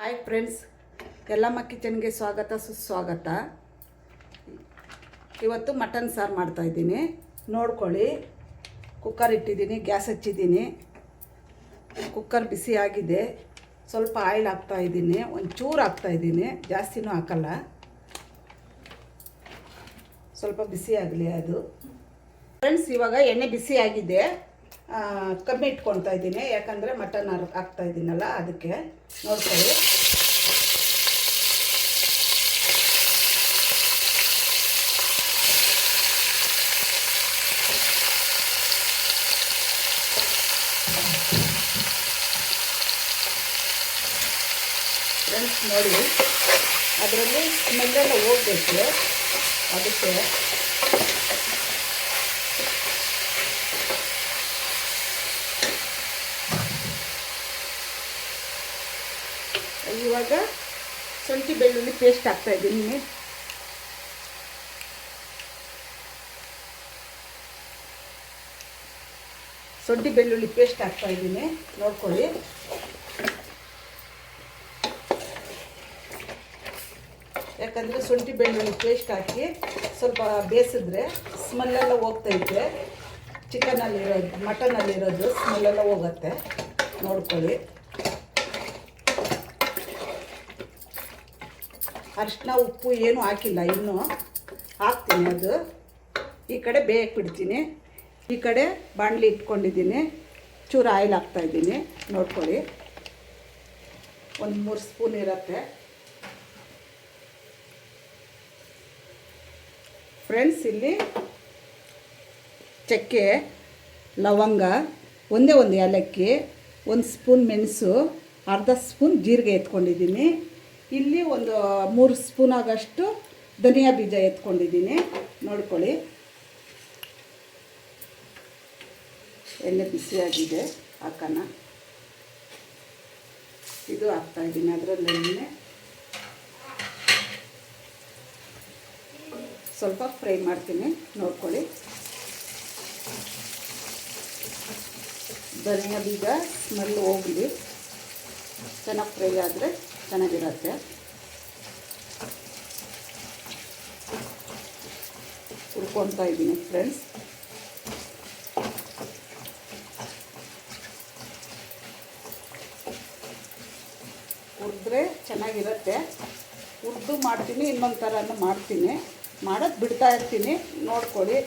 Hi friends, Yellamma ಕಿಚನ್ಗೆ ಸ್ವಾಗತ ಸುಸ್ವಾಗತ. ಇವತ್ತು ಮಟನ್ ಸಾರು ಮಾಡ್ತಾಯಿದ್ದೀನಿ. ನೋಡ್ಕೊಳ್ಳಿ, ಕುಕ್ಕರ್ ಇಟ್ಟಿದ್ದೀನಿ, ಗ್ಯಾಸ್ ಹಚ್ಚಿದ್ದೀನಿ. ಕುಕ್ಕರ್ ಬಿಸಿ ಆಗಿದೆ. ಸ್ವಲ್ಪ ಆಯಿಲ್ ಹಾಕ್ತಾಯಿದ್ದೀನಿ, ಒಂಚೂರು ಹಾಕ್ತಾಯಿದ್ದೀನಿ, ಜಾಸ್ತಿನೂ ಹಾಕಲ್ಲ. ಸ್ವಲ್ಪ ಬಿಸಿ ಆಗಲಿ ಅದು. ಫ್ರೆಂಡ್ಸ್, ಇವಾಗ ಎಣ್ಣೆ ಬಿಸಿ ಆಗಿದೆ. ಕಮ್ಮಿ ಇಟ್ಕೊಳ್ತಾ ಇದ್ದೀನಿ, ಯಾಕಂದರೆ ಮಟನ್ ಹಾಕ್ತಾಯಿದ್ದೀನಲ್ಲ ಅದಕ್ಕೆ. ನೋಡ್ಕೊಳ್ಳಿ, ಫ್ರೆಂಡ್ಸ್ ನೋಡಿ, ಅದರಲ್ಲಿ ಸ್ಮೆಲ್ಲೆಲ್ಲ ಹೋಗಬೇಕು. ಅದಕ್ಕೆ ಇವಾಗ ಶುಂಠಿ ಬೆಳ್ಳುಳ್ಳಿ ಪೇಸ್ಟ್ ಹಾಕ್ತಾಯಿದ್ದೀನಿ. ಶುಂಠಿ ಬೆಳ್ಳುಳ್ಳಿ ಪೇಸ್ಟ್ ಹಾಕ್ತಾಯಿದ್ದೀನಿ, ನೋಡ್ಕೊಳ್ಳಿ. ಯಾಕಂದರೆ ಶುಂಠಿ ಬೆಳ್ಳುಳ್ಳಿ ಪೇಸ್ಟ್ ಹಾಕಿ ಸ್ವಲ್ಪ ಬೇಯಿಸಿದ್ರೆ ಸ್ಮೆಲ್ಲೆಲ್ಲ ಹೋಗ್ತೈತೆ. ಚಿಕನಲ್ಲಿರೋದು, ಮಟನಲ್ಲಿರೋದು ಸ್ಮೆಲ್ಲೆಲ್ಲ ಹೋಗುತ್ತೆ. ನೋಡ್ಕೊಳ್ಳಿ, ಅರಿಶಿನ ಉಪ್ಪು ಏನೂ ಹಾಕಿಲ್ಲ, ಇನ್ನೂ ಹಾಕ್ತೀನಿ. ಅದು ಈ ಕಡೆ ಬೇಯಕ್ಕೆ ಬಿಡ್ತೀನಿ. ಈ ಕಡೆ ಬಾಣಲಿ ಇಟ್ಕೊಂಡಿದ್ದೀನಿ, ಚೂರು ಆಯಿಲ್ ಹಾಕ್ತಾಯಿದ್ದೀನಿ. ನೋಡ್ಕೊಳ್ಳಿ, ಒಂದು 3 ಸ್ಪೂನ್ ಇರುತ್ತೆ. ಫ್ರೆಂಡ್ಸ್, ಇಲ್ಲಿ ಚಕ್ಕೆ, ಲವಂಗ, ಒಂದೇ ಒಂದು ಏಲಕ್ಕಿ, 1 ಸ್ಪೂನ್ ಮೆಣಸು, ಅರ್ಧ ಸ್ಪೂನ್ ಜೀರಿಗೆ ಎತ್ಕೊಂಡಿದ್ದೀನಿ. ಇಲ್ಲಿ ಒಂದು 3 ಸ್ಪೂನ್ ಆಗೋಷ್ಟು ಧನಿಯಾ ಬೀಜ ಎತ್ಕೊಂಡಿದ್ದೀನಿ. ನೋಡ್ಕೊಳ್ಳಿ, ಎಣ್ಣೆ ಬಿಸಿಯಾಗಿದೆ, ಹಾಕೋಣ. ಇದು ಹಾಕ್ತಾಯಿದ್ದೀನಿ, ಅದರಲ್ಲೆಣ್ಣೆ ಸ್ವಲ್ಪ ಫ್ರೈ ಮಾಡ್ತೀನಿ. ನೋಡ್ಕೊಳ್ಳಿ, ಧನಿಯಾ ಬೀಜ ಸ್ಮೆಲ್ ಹೋಗಲಿ, ಚೆನ್ನಾಗಿ ಫ್ರೈ ಆದರೆ ಚೆನ್ನಾಗಿರುತ್ತೆ. ಹುರ್ಕೊತಾ ಇದ್ದೀನಿ ಫ್ರೆಂಡ್ಸ್. ಹುರಿದ್ರೆ ಚೆನ್ನಾಗಿರುತ್ತೆ. ಹುರಿದು ಮಾಡ್ತೀನಿ, ಇನ್ನೊಂದು ಥರನೂ ಮಾಡ್ತೀನಿ. ಮಾಡೋದು ಬಿಡ್ತಾ ಇರ್ತೀನಿ. ನೋಡ್ಕೊಳ್ಳಿ,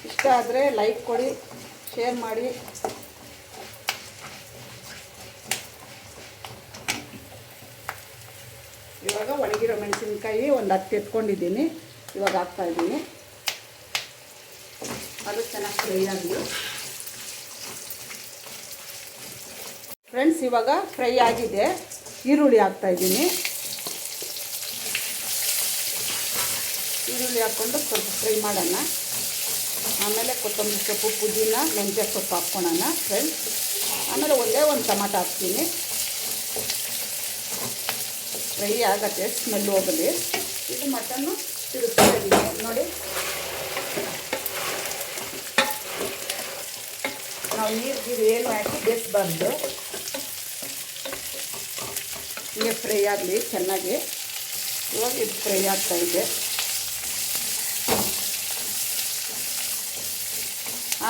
ಇಷ್ಟ ಆದರೆ ಲೈಕ್ ಕೊಡಿ, ಶೇರ್ ಮಾಡಿ. ಇವಾಗ ಒಣಗಿರೋ ಮೆಣಸಿನ್ಕಾಯಿ ಒಂದು 10 ಎತ್ಕೊಂಡಿದ್ದೀನಿ, ಇವಾಗ ಹಾಕ್ತಾಯಿದ್ದೀನಿ. ಅದು ಚೆನ್ನಾಗಿ ಫ್ರೈ ಆಗಲಿ. ಫ್ರೆಂಡ್ಸ್, ಇವಾಗ ಫ್ರೈ ಆಗಿದೆ. ಈರುಳ್ಳಿ ಹಾಕ್ತಾಯಿದ್ದೀನಿ. ಈರುಳ್ಳಿ ಹಾಕ್ಕೊಂಡು ಸ್ವಲ್ಪ ಫ್ರೈ ಮಾಡೋಣ. ಆಮೇಲೆ ಕೊತ್ತಂಬರಿ ಸೊಪ್ಪು, ಪುದೀನ, ಮೆಂತ್ಯ ಸೊಪ್ಪು ಹಾಕ್ಕೊಳ್ಳೋಣ ಫ್ರೆಂಡ್ಸ್. ಆಮೇಲೆ ಒಂದೇ ಒಂದು ಟೊಮಾಟೊ ಹಾಕ್ತೀನಿ. ಫ್ರೈ ಆಗತ್ತೆ, ಸ್ಮೆಲ್ ಹೋಗಲಿ. ಇದು ಮಟನ್ನು ತಿರುಗ್ತಾ ಇದ್ದೀನಿ ನೋಡಿ. ನಾವು ನೀರು ಏನು ಹಾಕಿ ಬೇಯಿಸಬಾರ್ದು, ಹೀಗೆ ಫ್ರೈ ಆಗಲಿ ಚೆನ್ನಾಗಿ. ಇವಾಗ ಇದು ಫ್ರೈ ಆಗ್ತಾಯಿದೆ.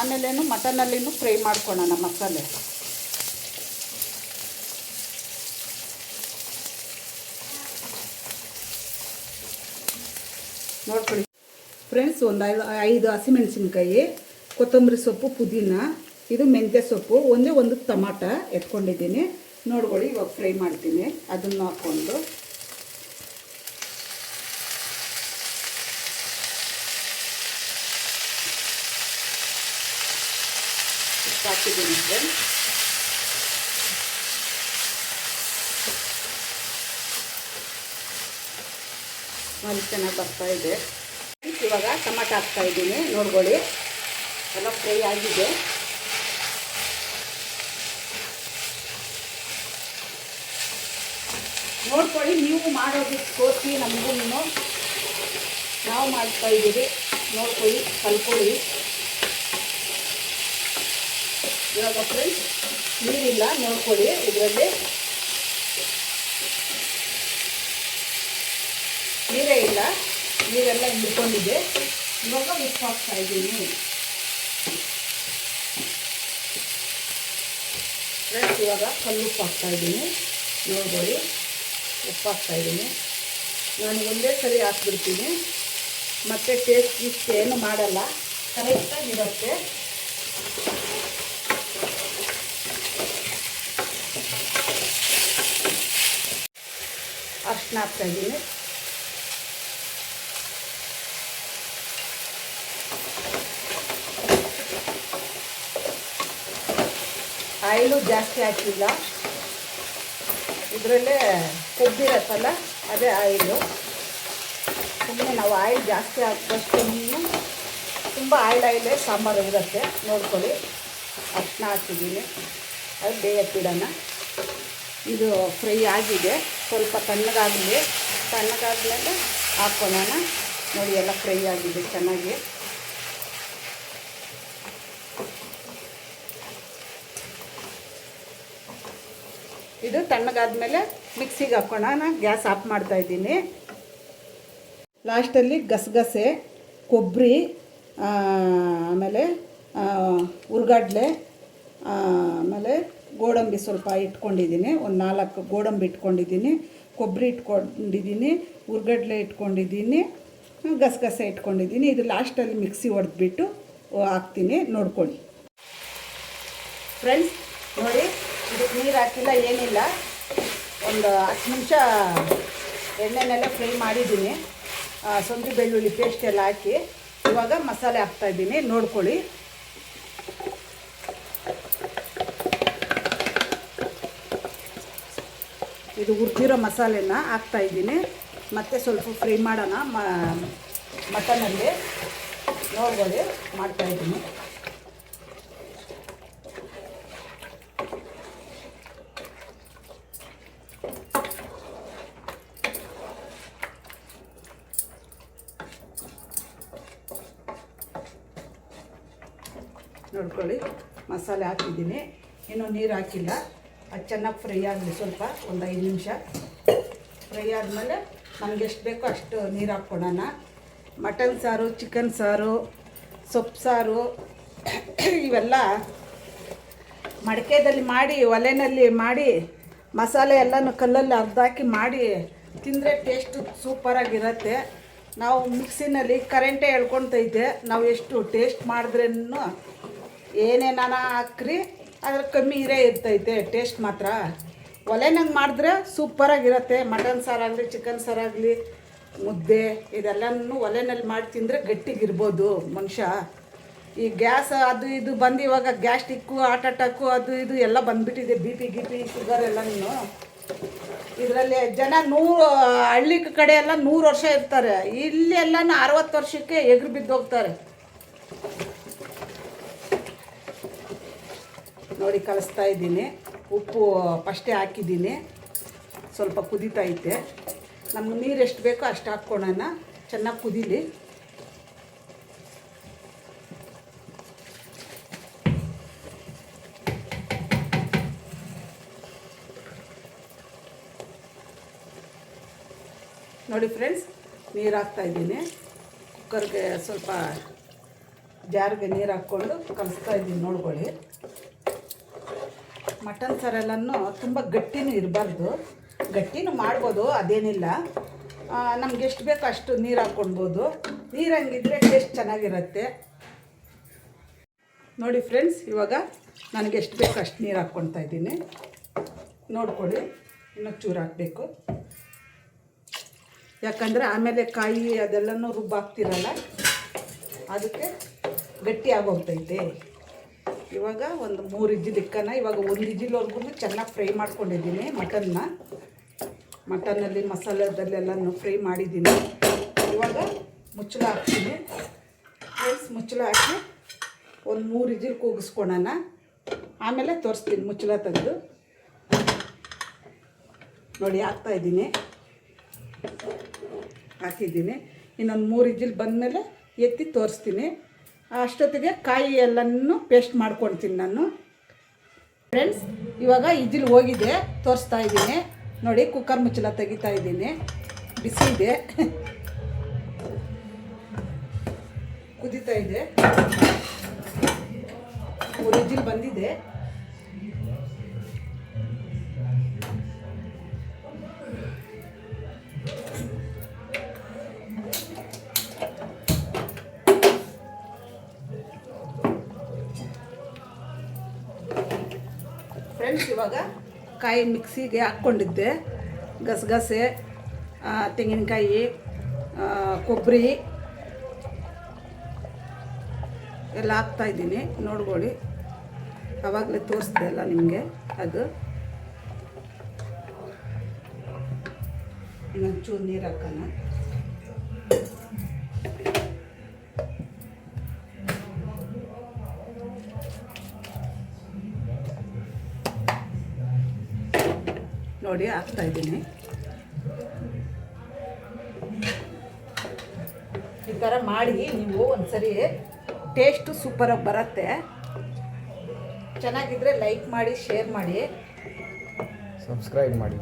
ಆಮೇಲೇನು ಮಟನಲ್ಲಿನೂ ಫ್ರೈ ಮಾಡ್ಕೊಳ್ಳೋಣ ಮಸಾಲೆ. ನೋಡ್ಕೊಳ್ಳಿ ಫ್ರೆಂಡ್ಸ್, ಒಂದು 5 ಹಸಿಮೆಣಸಿನ್ಕಾಯಿ, ಕೊತ್ತಂಬರಿ ಸೊಪ್ಪು, ಪುದೀನ, ಇದು ಮೆಂತ್ಯ ಸೊಪ್ಪು, ಒಂದೇ ಒಂದು ಟೊಮಾಟೊ ಎತ್ಕೊಂಡಿದ್ದೀನಿ. ನೋಡ್ಕೊಳ್ಳಿ, ಇವಾಗ ಫ್ರೈ ಮಾಡ್ತೀನಿ. ಅದನ್ನು ಹಾಕ್ಕೊಂಡು ಹಾಕಿದ್ದೀನಿ ಫ್ರೆಂಡ್ಸ್. ಅಲ್ಲಿ ಚೆನ್ನಾಗಿ ಬರ್ತಾಯಿದೆ. ಇವಾಗ ಟೊಮಾಟೊ ಹಾಕ್ತಾಯಿದ್ದೀನಿ. ನೋಡ್ಕೊಳ್ಳಿ, ಎಲ್ಲ ಫ್ರೈ ಆಗಿದೆ. ನೋಡ್ಕೊಳ್ಳಿ, ನೀವು ಮಾಡೋದಕ್ಕೆ ತೋರಿಸಿ ನಮಗೂ. ನಾವು ಮಾಡ್ತಾಯಿದ್ದೀವಿ, ನೋಡ್ಕೊಳ್ಳಿ, ಕಲ್ಕೊಳ್ಳಿ. ಇವಾಗ ಫ್ರೆಂಡ್ಸ್, ನೀರಿಲ್ಲ, ನೋಡ್ಕೊಳ್ಳಿ. ಇದರಲ್ಲಿ ನೀರೇ ಇಲ್ಲ, ನೀರೆಲ್ಲ ಹಿಂಡ್ಕೊಂಡಿದೆ. ಇವಾಗ ಉಪ್ಪು ಹಾಕ್ತಾಯಿದ್ದೀನಿ ಫ್ರೆಂಡ್ಸ್. ಇವಾಗ ಕಲ್ಲುಪ್ಪು ಹಾಕ್ತಾಯಿದ್ದೀನಿ, ನೋಡ್ಕೊಳ್ಳಿ. ಉಪ್ಪು ಹಾಕ್ತಾಯಿದ್ದೀನಿ. ನಾನು ಒಂದೇ ಸರಿ ಹಾಕ್ಬಿಡ್ತೀನಿ, ಮತ್ತು ಟೇಸ್ಟ್ ಗೀಸ್ಟ್ ಏನು ಮಾಡಲ್ಲ, ಕರೆಕ್ಟಾಗಿರುತ್ತೆ. ಅರ್ಶಿನ ಹಾಕ್ತಾಯಿದ್ದೀನಿ. ಆಯಿಲು ಜಾಸ್ತಿ ಹಾಕಿಲ್ಲ, ಇದರಲ್ಲೇ ಕೊಬ್ಬಿರತ್ತಲ್ಲ ಅದೇ ಆಯಿಲು. ಸುಮ್ಮನೆ ನಾವು ಆಯಿಲ್ ಜಾಸ್ತಿ ಹಾಕಿದಷ್ಟು ತುಂಬ ಆಯಿಲೇ ಸಾಂಬಾರು ಇರುತ್ತೆ, ನೋಡ್ಕೊಳ್ಳಿ. ಅರ್ಶಿನ ಹಾಕಿದ್ದೀನಿ, ಅದು ಬೇಯಕ್ಕಿಡೋಣ. ಇದು ಫ್ರೈ ಆಗಿದೆ, ಸ್ವಲ್ಪ ತಣ್ಣಗಾಗಲಿ. ತಣ್ಣಗಾದ್ಮೇಲೆ ಹಾಕ್ಕೊಳ್ಳೋಣ. ನೋಡಿ, ಎಲ್ಲ ಫ್ರೈ ಆಗಿದೆ ಚೆನ್ನಾಗಿ. ಇದು ತಣ್ಣಗಾದ್ಮೇಲೆ ಮಿಕ್ಸಿಗೆ ಹಾಕ್ಕೊಳ್ಳೋಣ. ಗ್ಯಾಸ್ ಆಫ್ ಮಾಡ್ತಾಯಿದ್ದೀನಿ. ಲಾಸ್ಟಲ್ಲಿ ಗಸಗಸೆ, ಕೊಬ್ಬರಿ, ಆಮೇಲೆ ಹುರ್ಗಡ್ಲೆ, ಆಮೇಲೆ ಗೋಡಂಬಿ ಸ್ವಲ್ಪ ಇಟ್ಕೊಂಡಿದ್ದೀನಿ. ಒಂದು 4 ಗೋಡಂಬಿ ಇಟ್ಕೊಂಡಿದ್ದೀನಿ, ಕೊಬ್ಬರಿ ಇಟ್ಕೊಂಡಿದ್ದೀನಿ, ಹುರ್ಗಡ್ಲೆ ಇಟ್ಕೊಂಡಿದ್ದೀನಿ, ಗಸಗಸೆ ಇಟ್ಕೊಂಡಿದ್ದೀನಿ. ಇದು ಲಾಸ್ಟಲ್ಲಿ ಮಿಕ್ಸಿ ಹೊಡೆದ್ಬಿಟ್ಟು ಹಾಕ್ತೀನಿ, ನೋಡ್ಕೊಳ್ಳಿ ಫ್ರೆಂಡ್ಸ್. ನೋಡಿ, ಇದಕ್ಕೆ ನೀರು ಹಾಕಿಲ್ಲ, ಏನಿಲ್ಲ. ಒಂದು 10 ನಿಮಿಷ ಎಣ್ಣೆನೆಲ್ಲ ಫ್ರೈ ಮಾಡಿದ್ದೀನಿ. ಶುಂಠಿ ಬೆಳ್ಳುಳ್ಳಿ ಪೇಸ್ಟ್ ಎಲ್ಲ ಹಾಕಿ ಇವಾಗ ಮಸಾಲೆ ಹಾಕ್ತಾಯಿದ್ದೀನಿ, ನೋಡ್ಕೊಳ್ಳಿ. ಇದು ಹುರಿದಿರೋ ಮಸಾಲೆನ ಹಾಕ್ತಾಯಿದ್ದೀನಿ. ಮತ್ತು ಸ್ವಲ್ಪ ಫ್ರೈ ಮಾಡೋಣ ಮಟನಲ್ಲಿ, ನೋಡ್ಕೊಳ್ಳಿ. ಮಾಡ್ತಾಯಿದ್ದೀನಿ. ನೋಡ್ಕೊಳ್ಳಿ, ಮಸಾಲೆ ಹಾಕಿದ್ದೀನಿ. ಇನ್ನೂ ನೀರು ಹಾಕಿಲ್ಲ. ಅದು ಚೆನ್ನಾಗಿ ಫ್ರೈ ಆಗಲಿ, ಸ್ವಲ್ಪ ಒಂದು 5 ನಿಮಿಷ ಫ್ರೈ ಆದಮೇಲೆ ನಮ್ಗೆ ಎಷ್ಟು ಬೇಕೋ ಅಷ್ಟು ನೀರು ಹಾಕ್ಕೊಳೋಣ. ಮಟನ್ ಸಾರು, ಚಿಕನ್ ಸಾರು, ಸೊಪ್ಪು ಸಾರು ಇವೆಲ್ಲ ಮಡಿಕೆದಲ್ಲಿ ಮಾಡಿ, ಒಲೆಯಲ್ಲಿ ಮಾಡಿ, ಮಸಾಲೆ ಎಲ್ಲನೂ ಕಲ್ಲಲ್ಲಿ ಅರ್ಧಾಕಿ ಮಾಡಿ ತಿಂದರೆ ಟೇಸ್ಟು ಸೂಪರಾಗಿರುತ್ತೆ. ನಾವು ಮಿಕ್ಸಿನಲ್ಲಿ ಕರೆಂಟೇ ಎಳ್ಕೊತೈತೆ. ನಾವು ಎಷ್ಟು ಟೇಸ್ಟ್ ಮಾಡಿದ್ರೂ ಏನೇನಾನ ಹಾಕ್ರಿ ಅದ್ರ ಕಮ್ಮಿ ಇರೇ ಇರ್ತೈತೆ ಟೇಸ್ಟ್ ಮಾತ್ರ. ಒಲೆನಂಗೆ ಮಾಡಿದ್ರೆ ಸೂಪರಾಗಿರುತ್ತೆ. ಮಟನ್ ಸಾರಾಗಲಿ, ಚಿಕನ್ ಸಾರಾಗಲಿ, ಮುದ್ದೆ ಇದೆಲ್ಲನೂ ಒಲೆನಲ್ಲಿ ಮಾಡಿ ತಿಂದರೆ ಗಟ್ಟಿಗಿರ್ಬೋದು ಮನುಷ್ಯ. ಈ ಗ್ಯಾಸ್ ಅದು ಇದು ಬಂದು ಇವಾಗ ಗ್ಯಾಸ್ಟಿಕ್ಕು, ಹಾರ್ಟ್ ಅಟ್ಯಾಕು ಅದು ಇದು ಎಲ್ಲ ಬಂದುಬಿಟ್ಟಿದೆ. ಬಿ ಪಿ ಶುಗರ್ ಎಲ್ಲನೂ. ಇದರಲ್ಲಿ ಜನ ಹಳ್ಳಿ ಕಡೆ ಎಲ್ಲ 100 ವರ್ಷ ಇರ್ತಾರೆ. ಇಲ್ಲಿ ಎಲ್ಲನೂ 60 ವರ್ಷಕ್ಕೆ ಎಗ್ರು ಬಿದ್ದೋಗ್ತಾರೆ. ನೋಡಿ, ಕಲಿಸ್ತಾ ಇದ್ದೀನಿ. ಉಪ್ಪು ಫಸ್ಟೇ ಹಾಕಿದ್ದೀನಿ, ಸ್ವಲ್ಪ ಕುದೀತೈತೆ. ನಮ್ಗೆ ನೀರು ಎಷ್ಟು ಬೇಕೋ ಅಷ್ಟು ಹಾಕ್ಕೊಳ್ಳೋಣ, ಚೆನ್ನಾಗಿ ಕುದೀಲಿ. ನೋಡಿ ಫ್ರೆಂಡ್ಸ್, ನೀರು ಹಾಕ್ತಾಯಿದ್ದೀನಿ. ಕುಕ್ಕರ್ಗೆ ಸ್ವಲ್ಪ ಜಾರ್ಗೆ ನೀರು ಹಾಕ್ಕೊಂಡು ಕಲಿಸ್ತಾ ಇದ್ದೀನಿ, ನೋಡ್ಕೊಳ್ಳಿ. ಮಟನ್ ಸಾರೆಲ್ಲನೂ ತುಂಬ ಗಟ್ಟಿನೂ ಇರಬಾರ್ದು, ಗಟ್ಟಿನೂ ಮಾಡ್ಬೋದು, ಅದೇನಿಲ್ಲ. ನಮ್ಗೆ ಎಷ್ಟು ಬೇಕೋ ಅಷ್ಟು ನೀರು ಹಾಕ್ಕೊಳ್ಬೋದು. ನೀರು ಹಂಗಿದ್ರೆ ಟೇಸ್ಟ್ ಚೆನ್ನಾಗಿರುತ್ತೆ. ನೋಡಿ ಫ್ರೆಂಡ್ಸ್, ಇವಾಗ ನನಗೆ ಎಷ್ಟು ಬೇಕೋ ಅಷ್ಟು ನೀರು ಹಾಕ್ಕೊಳ್ತಾ ಇದ್ದೀನಿ, ನೋಡ್ಕೊಳ್ಳಿ. ಇನ್ನೂ ಚೂರು ಹಾಕಬೇಕು, ಯಾಕಂದರೆ ಆಮೇಲೆ ಕಾಯಿ ಅದೆಲ್ಲನೂ ರುಬ್ಬಾಕ್ತಿರಲ್ಲ, ಅದಕ್ಕೆ ಗಟ್ಟಿ ಆಗೋಗ್ತೈತೆ. ಇವಾಗ ಒಂದು 3 ವಿಜಿಲ್ ಇಕ್ಕನ. ಇವಾಗ 1 ವಿಜಿಲ್ವರೆಗೂ ಚೆನ್ನಾಗಿ ಫ್ರೈ ಮಾಡ್ಕೊಂಡಿದ್ದೀನಿ ಮಟನ್ನಲ್ಲಿ ಮಸಾಲೆದಲ್ಲೆಲ್ಲನೂ ಫ್ರೈ ಮಾಡಿದ್ದೀನಿ. ಇವಾಗ ಮುಚ್ಚಳ ಹಾಕ್ತೀನಿ ಫ್ರೆಂಡ್ಸ್. ಮುಚ್ಚಳ ಹಾಕಿ ಒಂದು 3 ವಿಜಿಲ್ ಕೂಗಿಸ್ಕೊಳೋಣ, ಆಮೇಲೆ ತೋರಿಸ್ತೀನಿ ಮುಚ್ಚಳ ತೆಗೆದು. ನೋಡಿ, ಹಾಕ್ತಾಯಿದ್ದೀನಿ, ಹಾಕಿದ್ದೀನಿ. ಇನ್ನೊಂದು 3 ವಿಜಿಲ್ ಬಂದಮೇಲೆ ಎತ್ತಿ ತೋರಿಸ್ತೀನಿ. ಅಷ್ಟೊತ್ತಿಗೆ ಕಾಯಿ ಎಲ್ಲನೂ ಪೇಸ್ಟ್ ಮಾಡ್ಕೊಳ್ತೀನಿ ನಾನು ಫ್ರೆಂಡ್ಸ್. ಇವಾಗ ವಿಜಿಲ್ ಹೋಗಿದೆ, ತೋರಿಸ್ತಾ ಇದ್ದೀನಿ ನೋಡಿ. ಕುಕ್ಕರ್ ಮುಚ್ಚಳ ತೆಗಿತಾ ಇದ್ದೀನಿ, ಬಿಸಿ ಇದೆ. ಕುದೀತಾ ಇದೆ, 3 ವಿಜಿಲ್ ಬಂದಿದೆ. ಫ್ರೆಂಡ್ಸ್, ಇವಾಗ ಕಾಯಿ ಮಿಕ್ಸಿಗೆ ಹಾಕ್ಕೊಂಡಿದ್ದೆ. ಗಸಗಸೆ, ತೆಂಗಿನಕಾಯಿ, ಕೊಬ್ಬರಿ ಎಲ್ಲ ಹಾಕ್ತಾಯಿದ್ದೀನಿ. ನೋಡ್ಕೊಳ್ಳಿ, ಆವಾಗಲೇ ತೋರಿಸ್ದೆ ಅಲ್ಲ ನಿಮಗೆ. ಅದು ಇನ್ನೊಂಚೂರು ನೀರು ಹಾಕೋಣ. ನೋಡಿ, ಹಾಕ್ತಾಯಿದ್ದೀನಿ. ಈ ಥರ ಮಾಡಿ ನೀವು ಒಂದ್ಸರಿ, ಟೇಸ್ಟು ಸೂಪರಾಗಿ ಬರುತ್ತೆ. ಚೆನ್ನಾಗಿದ್ದರೆ ಲೈಕ್ ಮಾಡಿ, ಶೇರ್ ಮಾಡಿ, ಸಬ್ಸ್ಕ್ರೈಬ್ ಮಾಡಿ.